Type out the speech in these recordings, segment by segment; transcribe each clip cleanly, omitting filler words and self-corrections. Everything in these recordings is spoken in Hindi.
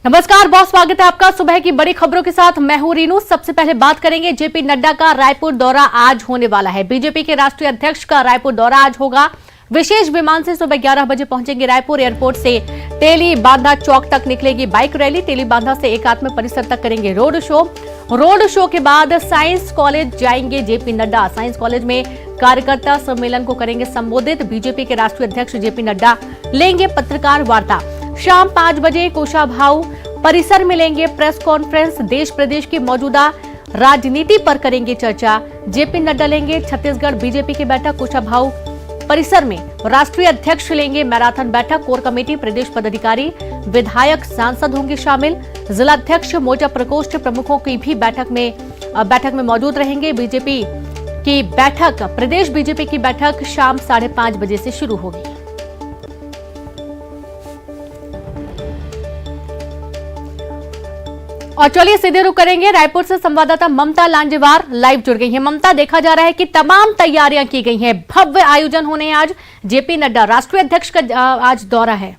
नमस्कार, बहुत स्वागत है आपका सुबह की बड़ी खबरों के साथ। मैं हूं रीनू। सबसे पहले बात करेंगे जेपी नड्डा का रायपुर दौरा आज होने वाला है। बीजेपी के राष्ट्रीय अध्यक्ष का रायपुर दौरा आज होगा। विशेष विमान से सुबह 11 बजे पहुंचेंगे रायपुर। एयरपोर्ट से तेली बांधा चौक तक निकलेगी बाइक रैली। तेली बांधा से एकात्म परिसर तक करेंगे रोड शो। रोड शो के बाद साइंस कॉलेज जाएंगे जेपी नड्डा। साइंस कॉलेज में कार्यकर्ता सम्मेलन को करेंगे संबोधित। बीजेपी के राष्ट्रीय अध्यक्ष जेपी नड्डा लेंगे पत्रकार वार्ता। शाम 5 बजे कोषाभाऊ परिसर में लेंगे प्रेस कॉन्फ्रेंस। देश प्रदेश की मौजूदा राजनीति पर करेंगे चर्चा। जेपी नड्डा लेंगे छत्तीसगढ़ बीजेपी की बैठक। कोषाभाऊ परिसर में राष्ट्रीय अध्यक्ष लेंगे मैराथन बैठक। कोर कमेटी, प्रदेश पदाधिकारी, विधायक, सांसद होंगे शामिल। जिलाध्यक्ष, मोर्चा प्रकोष्ठ प्रमुखों की भी बैठक में मौजूद रहेंगे। बीजेपी की बैठक, प्रदेश बीजेपी की बैठक शाम 5:30 बजे से शुरू होगी। और चलिए सीधे रुक करेंगे रायपुर से। संवाददाता ममता लांजेवार लाइव जुड़ गई है। ममता, देखा जा रहा है कि तमाम तैयारियां की गई हैं। भव्य आयोजन होने हैं आज। जेपी नड्डा राष्ट्रीय अध्यक्ष का आज दौरा है।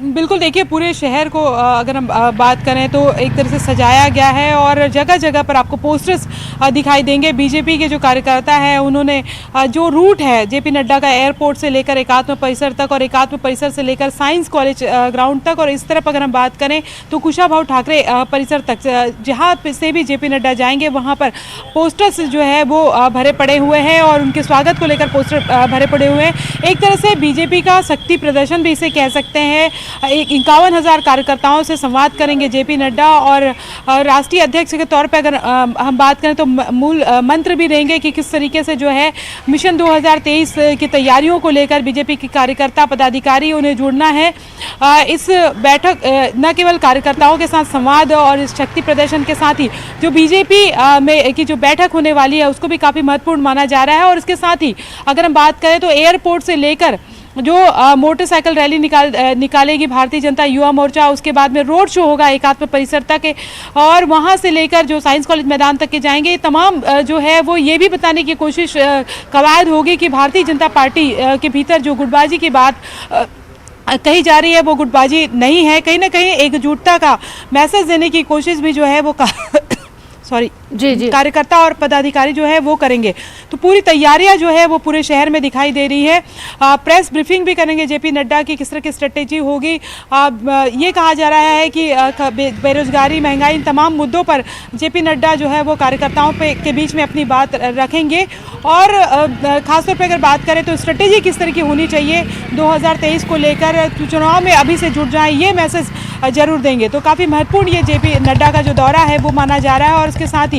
बिल्कुल, देखिए पूरे शहर को अगर हम बात करें तो एक तरह से सजाया गया है और जगह जगह पर आपको पोस्टर्स दिखाई देंगे। बीजेपी के जो कार्यकर्ता हैं उन्होंने जो रूट है जेपी नड्डा का एयरपोर्ट से लेकर एकात्म परिसर तक और एकात्म परिसर से लेकर साइंस कॉलेज ग्राउंड तक, और इस तरफ अगर हम बात करें तो कुशाभाऊ ठाकरे परिसर तक, जहाँ से भी जेपी नड्डा जाएंगे वहाँ पर पोस्टर्स जो है वो भरे पड़े हुए हैं और उनके स्वागत को लेकर पोस्टर भरे पड़े हुए हैं। एक तरह से बीजेपी का शक्ति प्रदर्शन भी इसे कह सकते हैं। 51,000 कार्यकर्ताओं से संवाद करेंगे जेपी नड्डा और राष्ट्रीय अध्यक्ष के तौर पर अगर हम बात करें तो मूल मंत्र भी देंगे कि किस तरीके से जो है मिशन 2023 की तैयारियों को लेकर बीजेपी के कार्यकर्ता पदाधिकारी उन्हें जुड़ना है। इस बैठक न केवल कार्यकर्ताओं के साथ संवाद और इस शक्ति प्रदर्शन के साथ ही जो बीजेपी में की जो बैठक होने वाली है उसको भी काफ़ी महत्वपूर्ण माना जा रहा है। और इसके साथ ही अगर हम बात करें तो एयरपोर्ट से लेकर जो मोटरसाइकिल रैली निकालेगी भारतीय जनता युवा मोर्चा, उसके बाद में रोड शो होगा एकात्म परिसर तक और वहां से लेकर जो साइंस कॉलेज मैदान तक के जाएंगे। तमाम जो है वो ये भी बताने की कोशिश कवायद होगी कि भारतीय जनता पार्टी के भीतर जो गुटबाजी की बात कही जा रही है वो गुटबाजी नहीं है। कहीं ना कहीं एकजुटता का मैसेज देने की कोशिश भी जो है वो जी कार्यकर्ता और पदाधिकारी जो है वो करेंगे। तो पूरी तैयारियां जो है वो पूरे शहर में दिखाई दे रही है। प्रेस ब्रीफिंग भी करेंगे जेपी नड्डा की किस तरह की स्ट्रेटेजी होगी। ये कहा जा रहा है कि बेरोजगारी, महंगाई, इन तमाम मुद्दों पर जेपी नड्डा जो है वो कार्यकर्ताओं के बीच में अपनी बात रखेंगे। और खासतौर पर अगर बात करें तो स्ट्रेटेजी किस तरह की होनी चाहिए 2023 को लेकर, चुनाव में अभी से जुट जाएं, ये मैसेज जरूर देंगे। तो काफ़ी महत्वपूर्ण ये जेपी नड्डा का जो दौरा है वो माना जा रहा है। और इसके साथ ही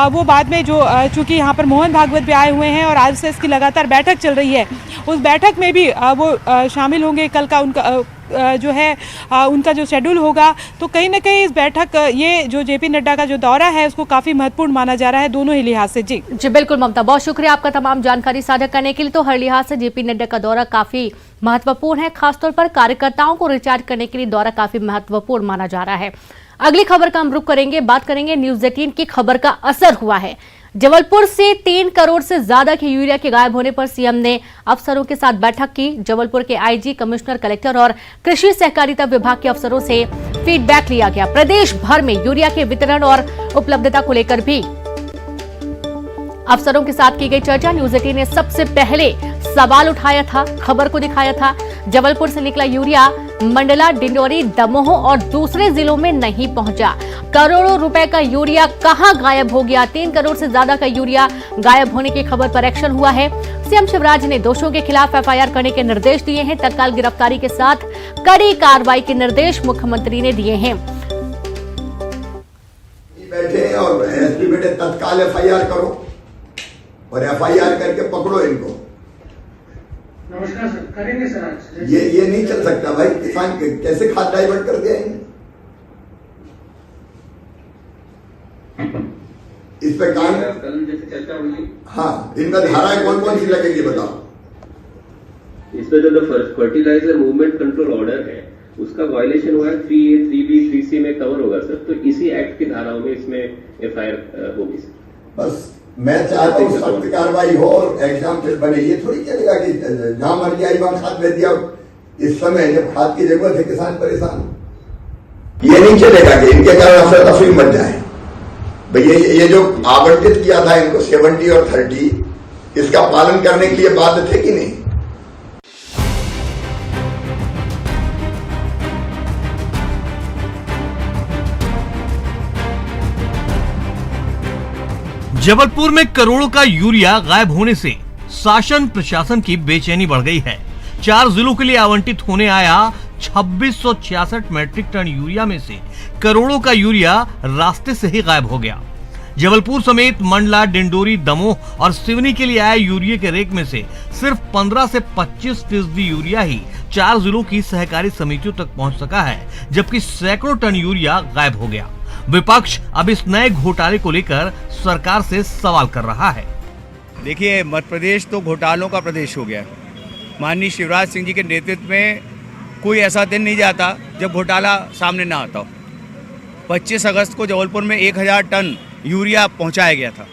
वो बाद में जो चूंकि यहाँ पर मोहन भागवत भी आए हुए हैं और आरएसएस की लगातार बैठक चल रही है, उस बैठक में भी वो शामिल होंगे। कल का उनका जो है उनका जो शेड्यूल होगा। तो कहीं ना कहीं इस बैठक, ये जो जेपी नड्डा का जो दौरा है उसको काफ़ी महत्वपूर्ण माना जा रहा है दोनों ही लिहाज से। जी बिल्कुल ममता, बहुत शुक्रिया आपका तमाम जानकारी साझा करने के लिए। तो हर लिहाज से जेपी नड्डा का दौरा काफी महत्वपूर्ण है। खासतौर पर कार्यकर्ताओं को रिचार्ज करने के लिए दौरा काफी महत्वपूर्ण माना जा रहा है। अगली खबर का हम रुख करेंगे, बात करेंगे न्यूज 18 की खबर का असर हुआ है। जबलपुर से 3 करोड़ से ज्यादा के यूरिया के गायब होने पर सीएम ने अफसरों के साथ बैठक की। जबलपुर के आईजी, कमिश्नर, कलेक्टर और कृषि सहकारिता विभाग के अफसरों से फीडबैक लिया गया। प्रदेश भर में यूरिया के वितरण और उपलब्धता को लेकर भी अफसरों के साथ की गई चर्चा। न्यूज 18 ने सबसे पहले सवाल उठाया था, खबर को दिखाया था। जबलपुर से निकला यूरिया मंडला, डिंडोरी, दमोह और दूसरे जिलों में नहीं पहुंचा। करोड़ों रुपए का यूरिया कहां गायब हो गया? 3 करोड़ से ज्यादा का यूरिया गायब होने की खबर पर एक्शन हुआ है। सीएम शिवराज ने दोषियों के खिलाफ एफआईआर करने के निर्देश दिए हैं। तत्काल गिरफ्तारी के साथ कड़ी कार्रवाई के निर्देश मुख्यमंत्री ने दिए हैं। बैठे और एसपी बेटे तत्काल एफआईआर करो और एफआईआर करके पकड़ो इनको। नमस्कार सर, करेंगे सर आज। ये नहीं चल सकता भाई, किसान कैसे खाद डाइवर्ट कर दिया इन्हें। इस पे काम कल जैसे चर्चा हुई, हाँ, इनका धाराएं कौन कौन सी लगेगी बताओ। इसमें जो फर्टिलाइजर मूवमेंट कंट्रोल ऑर्डर है उसका वायलेशन हुआ है 3A, 3B, 3C में कवर होगा सर। तो इसी एक्ट की धाराओं में इसमें एफआईआर होगी सर। बस मैं चाहता हूँ सख्त कार्रवाई हो और एग्जाम फिर बने। ये थोड़ी चलेगा कि जहां मर गया वहां खाद भेज दिया, इस समय जब खाद की जरूरत है किसान परेशान। ये नहीं चलेगा कि इनके कारण अफरा तफरी मच जाए। भैया ये जो आवंटित किया था इनको 70 और 30, इसका पालन करने के लिए बाध्य थे कि नहीं? जबलपुर में करोड़ों का यूरिया गायब होने से शासन प्रशासन की बेचैनी बढ़ गई है। 4 जिलों के लिए आवंटित होने आया 2666 मैट्रिक टन यूरिया में से करोड़ों का यूरिया रास्ते से ही गायब हो गया। जबलपुर समेत मंडला, डिंडोरी, दमोह और सिवनी के लिए आए यूरिया के रेक में से सिर्फ 15 से 25% यूरिया ही 4 जिलों की सहकारी समितियों तक पहुंच सका है, जबकि सैकड़ों टन यूरिया गायब हो गया। विपक्ष अब इस नए घोटाले को लेकर सरकार से सवाल कर रहा है। देखिए, मध्य प्रदेश तो घोटालों का प्रदेश हो गया। माननीय शिवराज सिंह जी के नेतृत्व में कोई ऐसा दिन नहीं जाता जब घोटाला सामने ना आता हो। 25 अगस्त को जबलपुर में 1000 टन यूरिया पहुंचाया गया था,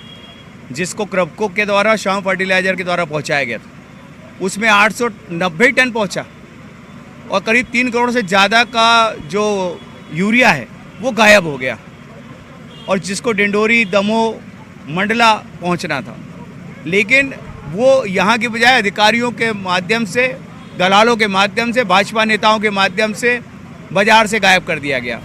जिसको क्रबको के द्वारा, श्याम फर्टिलाइजर के द्वारा पहुंचाया गया था। उसमें 890 टन पहुंचा और करीब 3 करोड़ से ज़्यादा का जो यूरिया है वो गायब हो गया, और जिसको डिंडोरी, दमोह, मंडला पहुंचना था। लेकिन वो यहाँ की बजाय अधिकारियों के माध्यम से, दलालों के माध्यम से, भाजपा नेताओं के माध्यम से बाजार से गायब कर दिया गया।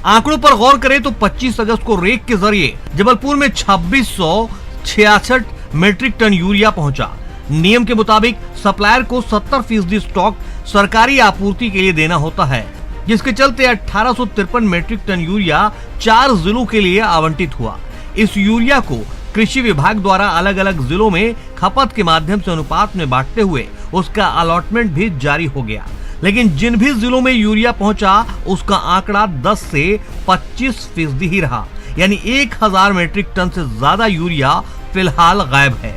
आंकड़ों पर गौर करें तो 25 अगस्त को रेक के जरिए जबलपुर में 2666 मीट्रिक टन यूरिया पहुंचा। नियम के मुताबिक सप्लायर को 70% स्टॉक सरकारी आपूर्ति के लिए देना होता है, जिसके चलते 1853 मीट्रिक टन यूरिया 4 जिलों के लिए आवंटित हुआ। इस यूरिया को कृषि विभाग द्वारा अलग अलग जिलों में खपत के माध्यम से अनुपात में बांटते हुए उसका अलॉटमेंट भी जारी हो गया। लेकिन जिन भी जिलों में यूरिया पहुंचा उसका आंकड़ा 10 से 25% ही रहा, यानी 1000 मीट्रिक टन से ज्यादा यूरिया फिलहाल गायब है,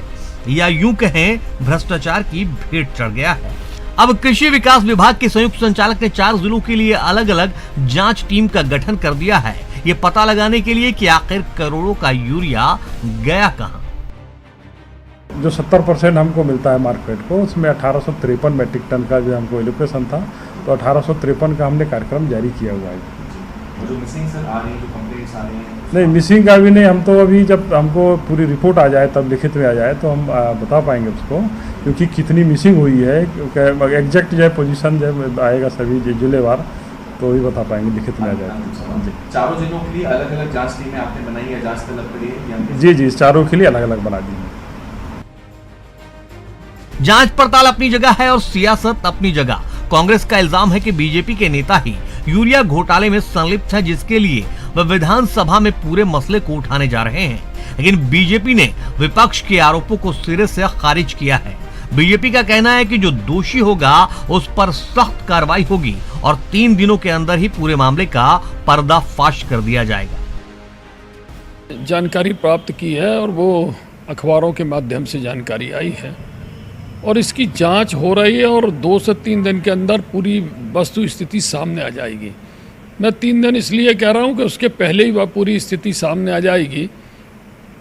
या यूं कहें भ्रष्टाचार की भेंट चढ़ गया है। अब कृषि विकास विभाग के संयुक्त संचालक ने 4 जिलों के लिए अलग अलग जांच टीम का गठन कर दिया है, ये पता लगाने के लिए कि आखिर करोड़ों का यूरिया गया कहां। जो 70% हमको मिलता है मार्केट को, उसमें 1853 मीट्रिक टन का जो हमको एलोकेशन था, तो 1853 का हमने कार्यक्रम जारी किया हुआ है। जो मिसिंग सर आ रही है, जो कंप्लेंट्स आ रही हैं, नहीं, मिसिंग का भी नहीं। हम तो अभी जब हमको पूरी रिपोर्ट आ जाए, तब लिखित में आ जाए, तो हम बता पाएंगे उसको, क्योंकि कितनी मिसिंग हुई है, एग्जैक्ट जो पोजीशन जब आएगा सभी जिलेवार, तो ही बता पाएंगे, लिखित में आ जाए। चारों जिलों के लिए अलग अलग जांच टीमें आपने बनाई है, जांच तलब के लिए? जी जी, चारों के लिए अलग अलग बना दी है। जांच पड़ताल अपनी जगह है और सियासत अपनी जगह। कांग्रेस का इल्जाम है कि बीजेपी के नेता ही यूरिया घोटाले में संलिप्त है, जिसके लिए वह विधानसभा में पूरे मसले को उठाने जा रहे हैं। लेकिन बीजेपी ने विपक्ष के आरोपों को सिरे से खारिज किया है। बीजेपी का कहना है कि जो दोषी होगा उस पर सख्त कार्रवाई होगी और 3 दिनों के अंदर ही पूरे मामले का पर्दाफाश कर दिया जाएगा। जानकारी प्राप्त की है और वो अखबारों के माध्यम से जानकारी आई है और इसकी जांच हो रही है और 2 से 3 दिन के अंदर पूरी वस्तु स्थिति सामने आ जाएगी। मैं 3 दिन इसलिए कह रहा हूँ कि उसके पहले ही वह पूरी स्थिति सामने आ जाएगी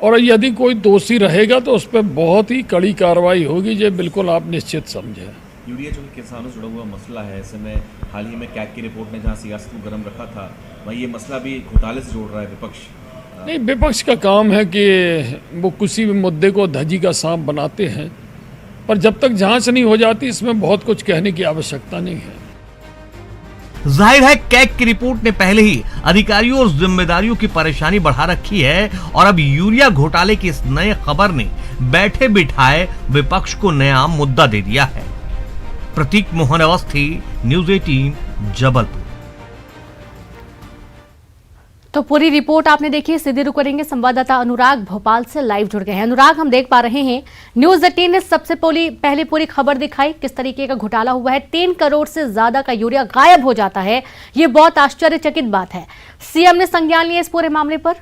और यदि कोई दोषी रहेगा तो उस पर बहुत ही कड़ी कार्रवाई होगी, ये बिल्कुल आप निश्चित समझें। यूरिया जो किसानों से जुड़ा हुआ मसला है, ऐसे में हाल ही में कैग की रिपोर्ट ने जहाँ सियासत को गर्म रखा था, वहीं ये मसला भी घोटाले से जोड़ रहा है विपक्ष। नहीं, विपक्ष का काम है कि वो किसी भी मुद्दे को धजी का सांप बनाते हैं, पर जब तक जांच नहीं हो जाती इसमें बहुत कुछ कहने की आवश्यकता नहीं है। जाहिर है कैग की रिपोर्ट ने पहले ही अधिकारियों और जिम्मेदारियों की परेशानी बढ़ा रखी है और अब यूरिया घोटाले की इस नए खबर ने बैठे बिठाए विपक्ष को नया मुद्दा दे दिया है। प्रतीक मोहन अवस्थी, न्यूज़ 18, जबलपुर। तो पूरी रिपोर्ट आपने देखी। सीधे रुक करेंगे संवाददाता अनुराग भोपाल से लाइव जुड़ गए हैं। अनुराग, हम देख पा रहे हैं न्यूज़ 18 ने सबसे पहले पूरी खबर दिखाई, किस तरीके का घोटाला हुआ है। 3 करोड़ से ज्यादा का यूरिया गायब हो जाता है, ये बहुत आश्चर्यचकित बात है। सीएम ने संज्ञान लिया इस पूरे मामले पर।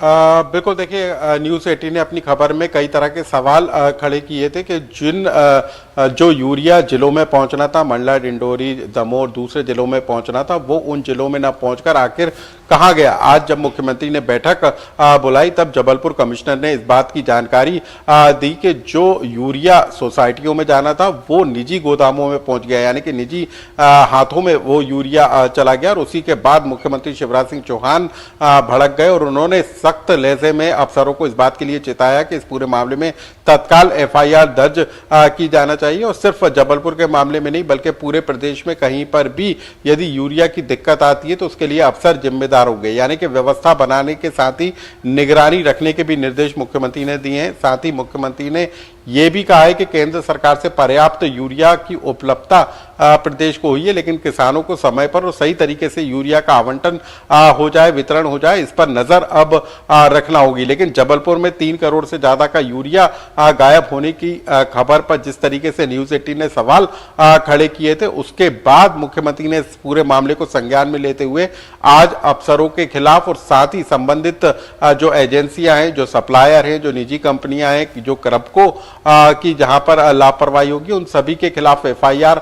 बिल्कुल देखिए, न्यूज़ 18 ने अपनी खबर में कई तरह के सवाल खड़े किए थे कि जो यूरिया जिलों में पहुंचना था, मंडला, डिंडोरी, दमोह, दूसरे जिलों में पहुंचना था, वो उन जिलों में ना पहुंचकर आखिर कहाँ गया। आज जब मुख्यमंत्री ने बैठक बुलाई तब जबलपुर कमिश्नर ने इस बात की जानकारी दी कि जो यूरिया सोसाइटियों में जाना था वो निजी गोदामों में पहुंच गया, यानी कि निजी हाथों में वो यूरिया चला गया। और उसी के बाद मुख्यमंत्री शिवराज सिंह चौहान भड़क गए और उन्होंने सख्त लहजे में अफसरों को इस बात के लिए चेताया कि इस पूरे मामले में तत्काल एफआईआर दर्ज की जाना चाहिए। और सिर्फ जबलपुर के मामले में नहीं बल्कि पूरे प्रदेश में कहीं पर भी यदि यूरिया की दिक्कत आती है तो उसके लिए अफसर जिम्मेदार हो गए, यानी कि व्यवस्था बनाने के साथ ही निगरानी रखने के भी निर्देश मुख्यमंत्री ने दिए हैं। साथ ही मुख्यमंत्री ने यह भी कहा है कि केंद्र सरकार से पर्याप्त यूरिया की उपलब्धता प्रदेश को हुई है, लेकिन किसानों को समय पर और सही तरीके से यूरिया का आवंटन हो जाए, वितरण हो जाए, इस पर नजर अब रखना होगी। लेकिन जबलपुर में 3 करोड़ से ज्यादा का यूरिया गायब होने की खबर पर जिस तरीके से न्यूज़ 18 ने सवाल खड़े किए थे, उसके बाद मुख्यमंत्री ने इस पूरे मामले को संज्ञान में लेते हुए आज अफसरों के खिलाफ और साथ ही संबंधित जो एजेंसियां हैं, जो सप्लायर हैं, जो निजी कंपनियां हैं, जो करप्को की जहां पर लापरवाही होगी, उन सभी के खिलाफ एफआईआर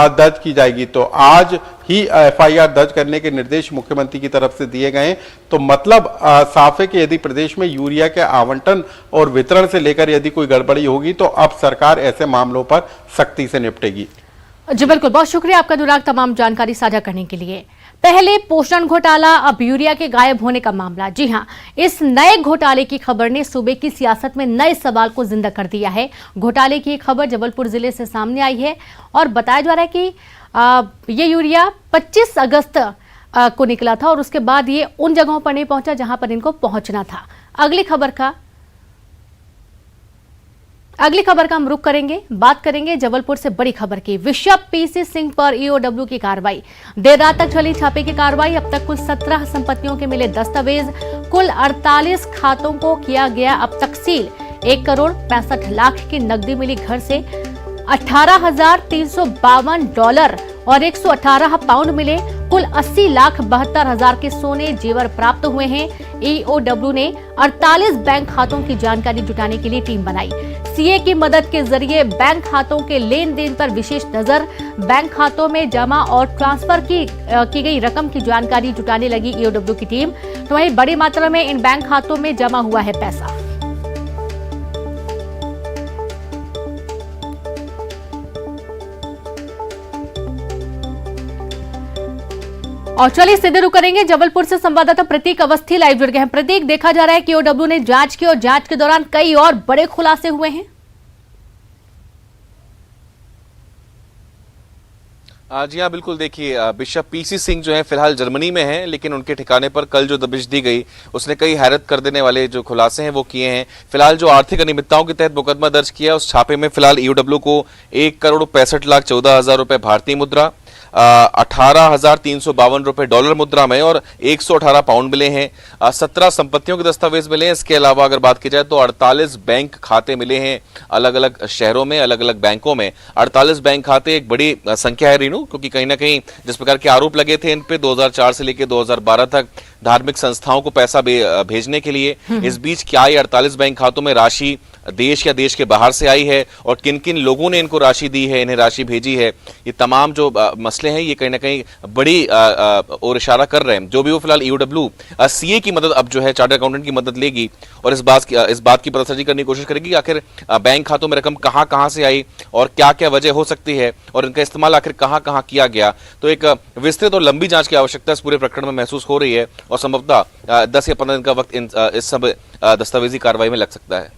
दर्ज की जाएगी। तो आज ही एफआईआर दर्ज करने के निर्देश मुख्यमंत्री की तरफ से दिए गए हैं। तो मतलब साफ है कि यदि प्रदेश में यूरिया के आवंटन और वितरण से लेकर यदि कोई गड़बड़ी होगी तो अब सरकार ऐसे मामलों पर सख्ती से निपटेगी। जी बिल्कुल, बहुत शुक्रिया आपका अनुराग तमाम जानकारी साझा करने के लिए। पहले पोषण घोटाला, अब यूरिया के गायब होने का मामला। जी हां, इस नए घोटाले की खबर ने सूबे की सियासत में नए सवाल को जिंदा कर दिया है। घोटाले की खबर जबलपुर जिले से सामने आई है और बताया जा रहा है कि ये यूरिया 25 अगस्त को निकला था और उसके बाद ये उन जगहों पर नहीं पहुंचा जहां पर इनको पहुंचना था। अगली खबर का हम रुख करेंगे, बात करेंगे जबलपुर से बड़ी खबर की। बिशप पीसी सिंह पर ईओडब्ल्यू की कार्रवाई। देर रात तक चली छापे की कार्रवाई। अब तक कुल 17 संपत्तियों के मिले दस्तावेज, कुल 48 खातों को किया गया अब तकसील। 1 करोड़ 65 लाख की नकदी मिली घर से, 18,352 डॉलर और 118 पाउंड मिले। कुल 80,72,000 के सोने जेवर प्राप्त हुए हैं। ईओडब्ल्यू ने 48 बैंक खातों की जानकारी जुटाने के लिए टीम बनाई। सीए की मदद के जरिए बैंक खातों के लेन देन पर विशेष नजर। बैंक खातों में जमा और ट्रांसफर की गई रकम की जानकारी जुटाने लगी ईओडब्ल्यू की टीम। तो वहीं बड़ी मात्रा में इन बैंक खातों में जमा हुआ है पैसा। और चलिए सीधे रुक करेंगे जबलपुर से संवाददाता प्रतीक अवस्थी लाइव जुड़ गए हैं। प्रतीक, देखा जा रहा है कि ईओडब्ल्यू ने जांच की और जांच के दौरान कई और बड़े खुलासे हुए हैं। जी हाँ, बिल्कुल। देखिए, बिशप पीसी सिंह जो है फिलहाल जर्मनी में हैं, लेकिन उनके ठिकाने पर कल जो दबिश दी गई उसने कई हैरत कर देने वाले जो खुलासे हैं वो किए हैं। फिलहाल जो आर्थिक अनियमितताओं के तहत मुकदमा दर्ज किया उस छापे में फिलहाल ईओडब्ल्यू को 1 करोड़ 65,14,000 रुपए भारतीय मुद्रा, 18,352 रुपए डॉलर मुद्रा में और 118 पाउंड मिले हैं। 17 संपत्तियों के दस्तावेज मिले हैं। इसके अलावा अगर बात की जाए तो 48 बैंक खाते मिले हैं अलग अलग शहरों में, अलग अलग बैंकों में। 48 बैंक खाते एक बड़ी संख्या है रीनू, क्योंकि कहीं ना कहीं जिस प्रकार के आरोप लगे थे इन पे 2004 से लेकर 2012 तक धार्मिक संस्थाओं को पैसा भेजने के लिए, इस बीच क्या ये 48 बैंक खातों में राशि देश या देश के बाहर से आई है और किन किन लोगों ने इनको राशि दी है, इन्हें राशि भेजी है, ये तमाम जो मसले हैं ये कहीं ना कहीं बड़ी और इशारा कर रहे हैं। जो भी वो फिलहाल ईओडब्ल्यू सीए की मदद अब जो है चार्टर्ड अकाउंटेंट की मदद लेगी और इस बात की पतासाजी करने की कोशिश करेगी आखिर बैंक खातों में रकम कहां से आई और क्या क्या वजह हो सकती है और इनका इस्तेमाल आखिर कहां किया गया। तो एक विस्तृत और लंबी जांच की आवश्यकता इस पूरे प्रकरण में महसूस हो रही है और संभवतः 10 या 15 दिन का वक्त इस सब दस्तावेजी कार्रवाई में लग सकता है।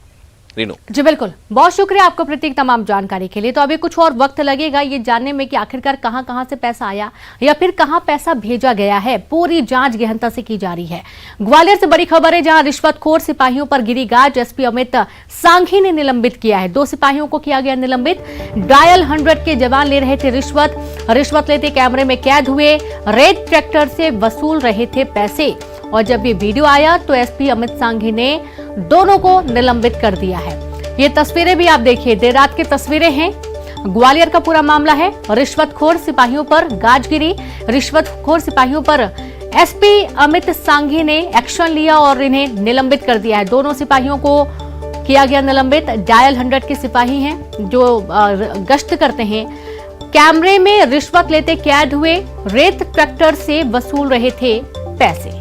रीनू जी बिल्कुल, बहुत शुक्रिया आपको प्रतीक तमाम जानकारी के लिए। तो अभी कुछ और वक्त लगेगा ये जानने में कि आखिरकार कहां से पैसा आया या फिर कहां पैसा भेजा गया है। पूरी जांच गहनता से की जा रही है। ग्वालियर से बड़ी खबर है, जहां रिश्वतखोर सिपाहियों पर गिरी गाज। एसपी अमित सांघी ने निलंबित किया है। 2 सिपाहियों को किया गया निलंबित। डायल 100 के जवान ले रहे थे रिश्वत लेते कैमरे में कैद हुए। रेड ट्रैक्टर से वसूल रहे थे पैसे और जब ये वीडियो आया तो एसपी अमित सांघी ने दोनों को निलंबित कर दिया है। ये तस्वीरें भी आप देखिए, देर रात की तस्वीरें हैं। ग्वालियर का पूरा मामला है। रिश्वतखोर सिपाहियों पर गाज गिरी। रिश्वतखोर सिपाहियों पर एसपी अमित सांघी ने एक्शन लिया और इन्हें निलंबित कर दिया है। दोनों सिपाहियों को किया गया निलंबित। डायल 100 के सिपाही हैं जो गश्त करते हैं। कैमरे में रिश्वत लेते कैद हुए। रेत ट्रैक्टर से वसूल रहे थे पैसे।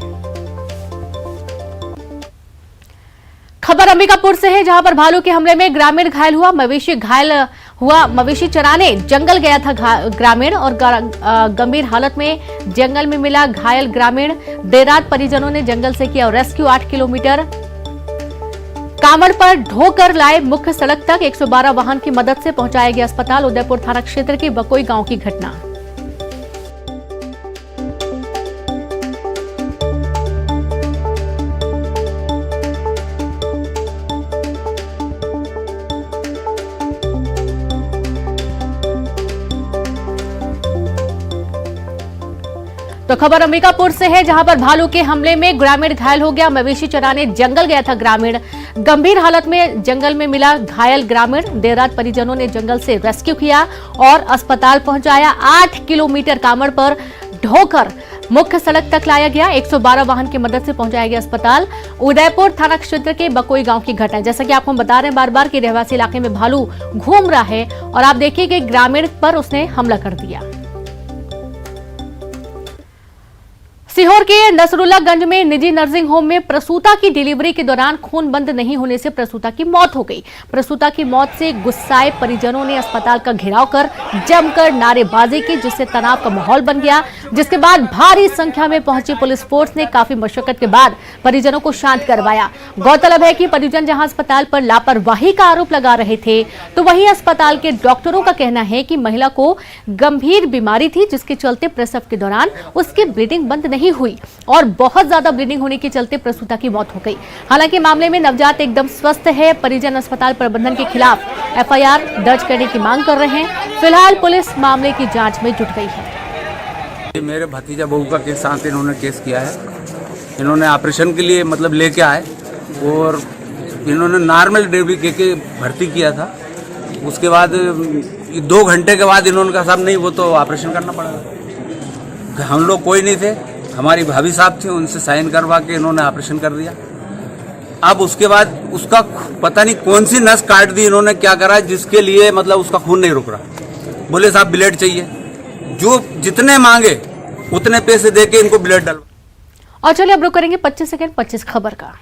खबर अंबिकापुर से है, जहां पर भालू के हमले में ग्रामीण घायल हुआ। मवेशी चराने जंगल गया था ग्रामीण और गंभीर हालत में जंगल में मिला घायल ग्रामीण। देर रात परिजनों ने जंगल से किया रेस्क्यू। 8 किलोमीटर कांवड़ पर ढोकर लाए मुख्य सड़क तक। 112 वाहन की मदद से पहुंचाया गया अस्पताल। उदयपुर थाना क्षेत्र के बकोई गांव की घटना। तो खबर अंबिकापुर से है, जहां पर भालू के हमले में ग्रामीण घायल हो गया। मवेशी चराने जंगल गया था ग्रामीण। गंभीर हालत में जंगल में मिला घायल ग्रामीण। देर रात परिजनों ने जंगल से रेस्क्यू किया और अस्पताल पहुंचाया। 8 किलोमीटर कांवड़ पर ढोकर मुख्य सड़क तक लाया गया। 112 वाहन की मदद से पहुंचाया गया अस्पताल। उदयपुर थाना क्षेत्र के बकोई गांव की घटना। जैसा कि आपको बता रहे हैं बार बार कि रहवासी इलाके में भालू घूम रहा है और आप देखिए कि ग्रामीण पर उसने हमला कर दिया। सीहोर के नसरुल्लागंज में निजी नर्सिंग होम में प्रसूता की डिलीवरी के दौरान खून बंद नहीं होने से प्रसूता की मौत हो गई। प्रसूता की मौत से गुस्साए परिजनों ने अस्पताल का घेराव कर जमकर नारेबाजी की, जिससे तनाव का माहौल बन गया। जिसके बाद भारी संख्या में पहुंची पुलिस फोर्स ने काफी मशक्कत के बाद परिजनों को शांत करवाया। गौरतलब है कि परिजन जहां अस्पताल पर लापरवाही का आरोप लगा रहे थे, तो वहीं अस्पताल के डॉक्टरों का कहना है कि महिला को गंभीर बीमारी थी, जिसके चलते प्रसव के दौरान उसकी ब्लीडिंग बंद नहीं हुई और बहुत ज्यादा ब्लीडिंग होने के चलते प्रसूता की मौत हो गई। हालांकि मामले में नवजात एकदम स्वस्थ है। परिजन अस्पताल प्रबंधन के खिलाफ एफआईआर दर्ज करने की मांग कर रहे हैं। फिलहाल पुलिस मामले की जांच में जुट गई है। मेरे भतीजा बहू का केस साथ इन्होंने केस किया है। इन्होंने ऑपरेशन के लिए मतलब लेके आए और इन्होंने नॉर्मल डिलीवरी के भर्ती किया था। उसके बाद 2 घंटे के बाद इन्होंने कहा साहब नहीं वो तो ऑपरेशन करना पड़ेगा। हम लोग कोई नहीं थे, हमारी भाभी साहब थी, उनसे साइन करवा के इन्होंने ऑपरेशन कर दिया। अब उसके बाद उसका पता नहीं कौन सी नस काट दी इन्होंने, क्या करा जिसके लिए मतलब उसका खून नहीं रुक रहा। बोले साहब ब्लड चाहिए, जो जितने मांगे उतने पैसे देके इनको ब्लड डलवा। और चलिए अब रुक करेंगे 25 सेकंड 25 खबर का।